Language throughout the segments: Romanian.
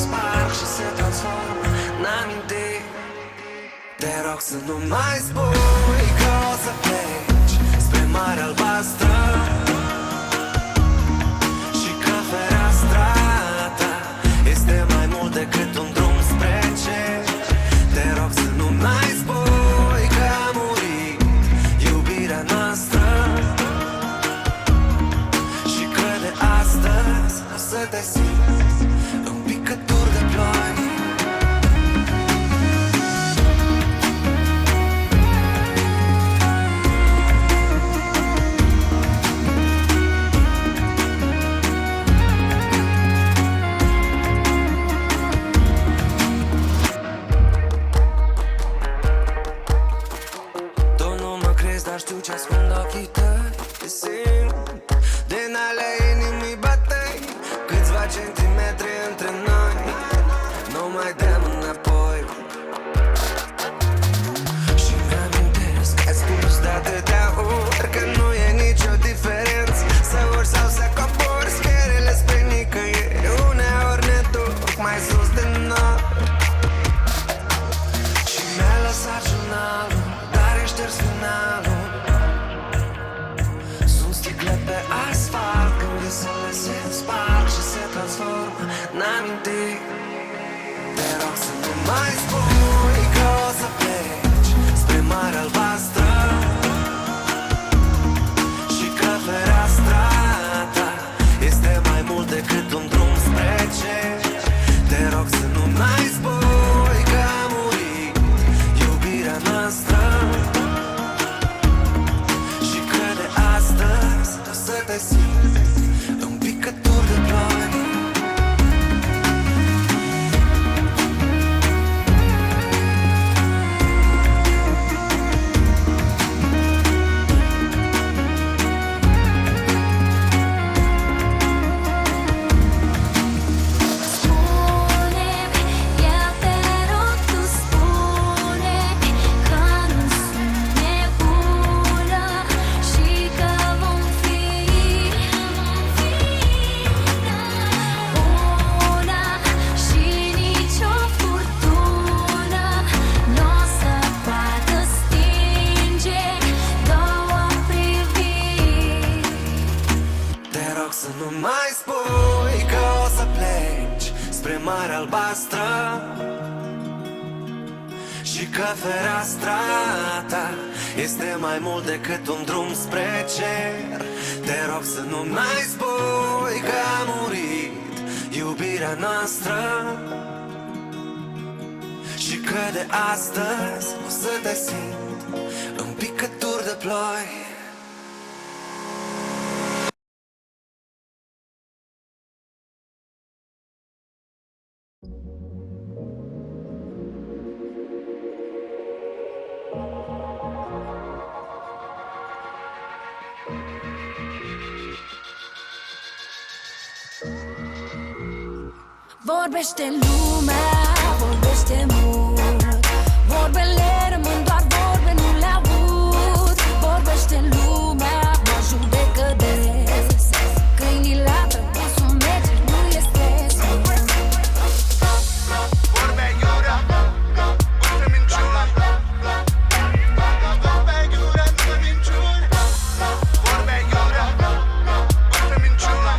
sparg și se transformă în amintiri. Te rog să nu mai spui că o să pleci spre Marea Albastră și că fereastra ta este mai mult decât un drum spre cer. Te rog să nu mai spui că a murit iubirea noastră și că de astăzi o să te simți în picături de ploi. Dar știu ce ascund ochii tăi. Te simt din ale inimii batei. Câțiva centimetri între noi, nu mai dăm înapoi. Și-mi amintesc că ai spus de atâtea ori că nu e nicio diferență să urci sau să cobori scările spre nicăieri. Uneori ne duc mai sus de noi. Și mi-ai lăsat jurnalul, dar e șters finalul. Pe asfalt, când visele se sparg și se transformă în amintiri. Te rog să nu mai spui că o să pleci spre Marea Albastră și că fereastra ta este mai mult decât un drum spre cer. Te rog să nu mai spui că a murit iubirea noastră și că de astăzi să te simți în picături de ploi. Să nu mai spui că o să pleci spre Marea Albastră și că fereastra ta este mai mult decât un drum spre cer. Te rog să nu mai spui că a murit iubirea noastră și că de astăzi o să te simt în picături de ploi. Vorbește lumea, vorbește mult. Vorbele rămân doar vorbe, nu le aud. Vorbește lumea, mă judecă des. Câinii latră, busul merge, nu este stres. Vorbe iurea, uite minciuna. Vorbe iurea, nu minciuni. Vorbe iurea, uite minciuna.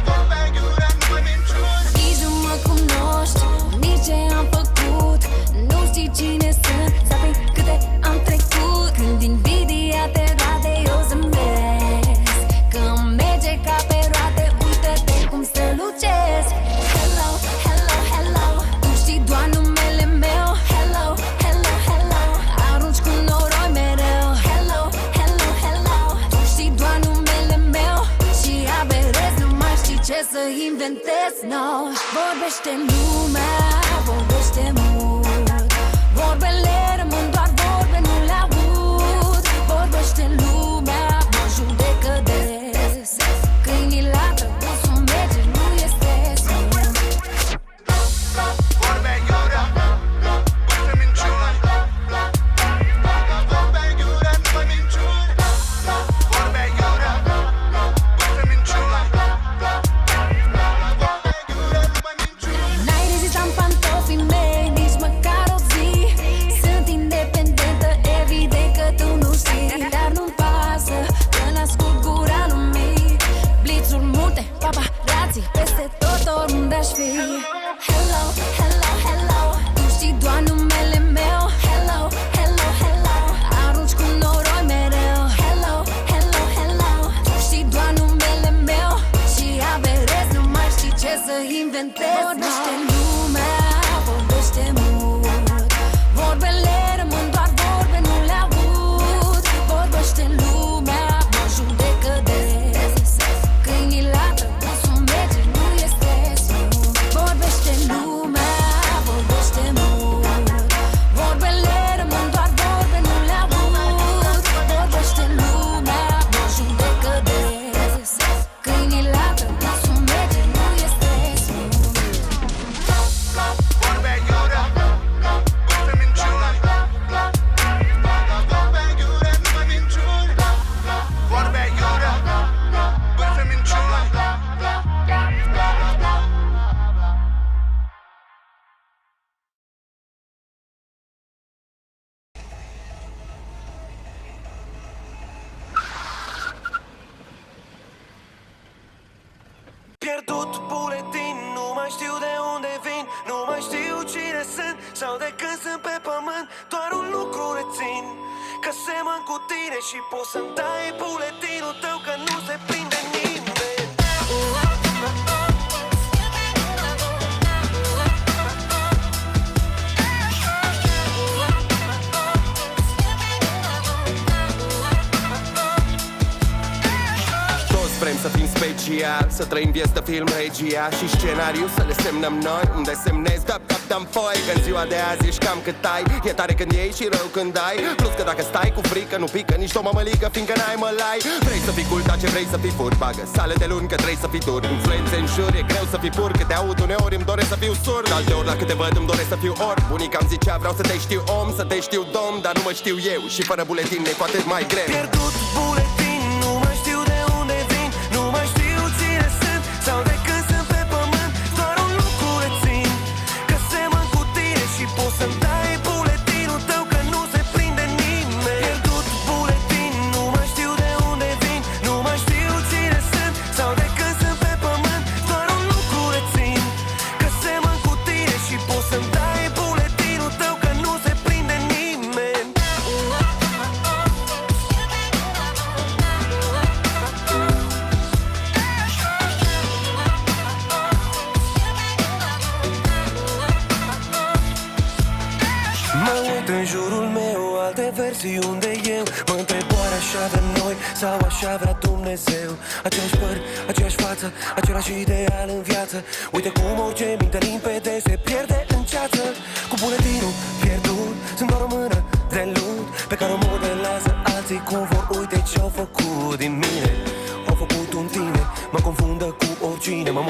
Vorbe iurea, nu minciuni. Nici nu mă cunoști, nici ce am făcut. Nu știi cine sunt, sau prin câte am trecut. Când invidia te roade, eu zâmbesc. Când merge ca pe roate, uite-te cum strălucesc. Hello, hello, hello, tu știi doar numele meu. Hello, hello, hello, arunci cu noroi mereu. Hello, hello, hello, tu știi doar numele meu. Și aberez, nu mai știi ce să inventez, no. Vorbește lumea, vorbește mult. Vorbele rămân doar vorbe, nu le aud. Vorbește lumea, mă judecă des. Câinii latră, busul merge, nu este stres. Vorbe iurea, uite minciuna. Vorbe iurea, nu minciuni. Vorbe iurea, uite minciuna. Vorbe iurea, oriunde aș fi. Hello, hello, hello, tu știi doar numele meu. Hello, hello, hello, arunci cu noroi mereu. Hello, hello, hello, tu știi doar numele meu. Și averez, nu mai știi ce să inventez. Vorbește lumea, vorbește mult. Vorbele rămân doar vorbe, nu le aud. Vorbește lumea, mă judecă des. Câinii latră, cum sunt merge, nu este smooth. Vorbește lumea, vorbește mult. Vorbele rămân doar vorbe, nu le aud. Vorbește lumea, mă judecă des. Câinii latră, cum sunt merge, nu este smooth. Vorbe aiurea, bârfe minciuni. Vorbe aiurea, nu mai minciuni. Vorbe aiurea, bârfe minciuni. Pierdut buletin, nu mai știu de unde vin. Nu mai știu cine sunt sau de când sunt pe pământ. Doar un lucru rețin, că semăn cu tine și poți să-mi dai buletinul tău, că nu se prinde nimeni. Toți vrem să fim special, să trăim vieți de film regia și scenariu să le semnăm noi. Unde semnezi, dăm foi, că în ziua de azi ești cam cât ai. E tare când iei și rău când ai. Plus că dacă stai cu frică, nu pică nici o mămăligă, fiindcă n-ai mălai. Vrei să fii cool, dar ce vrei să fii fur. Bagă sale de luni, că trebuie să fii dur. Influențe în jur, e greu să fii pur. Că te aud uneori, îmi doresc să fiu surd. Alteori la câte văd, îmi doresc să fiu orb. Bunica îmi zicea, vreau să te știu om, să te știu domn, dar nu mă știu eu. Și fără buletin e cu atât mai greu. Pierdut buletin, nu mai știu de unde vin. Nu mai știu cine sunt sau de când sunt pe pământ. Doar un lucru rețin, că semăn cu tine și poți să-mi dai buletinul tău, că nu se prinde nimeni. Pierdut buletin, nu mai știu de unde vin. Nu mai știu cine sunt sau de când sunt pe pământ. Doar un lucru rețin, că semăn cu tine și poți să-mi dai buletinul tău, că nu se prinde nimeni. Mă uit în jurul meu, alte versiuni de eu. Mă întreb oare așa de noi sau așa vrea Dumnezeu. Același păr, aceeași față, același ideal în viață. Uite cum orice minte limpede se pierde în ceață. Cu buletinul pierdut, sunt doar o mână de lut pe care o modelează alții cum vor. Uite ce-au făcut din mine, au făcut un tine. Mă confundă cu oricine, mă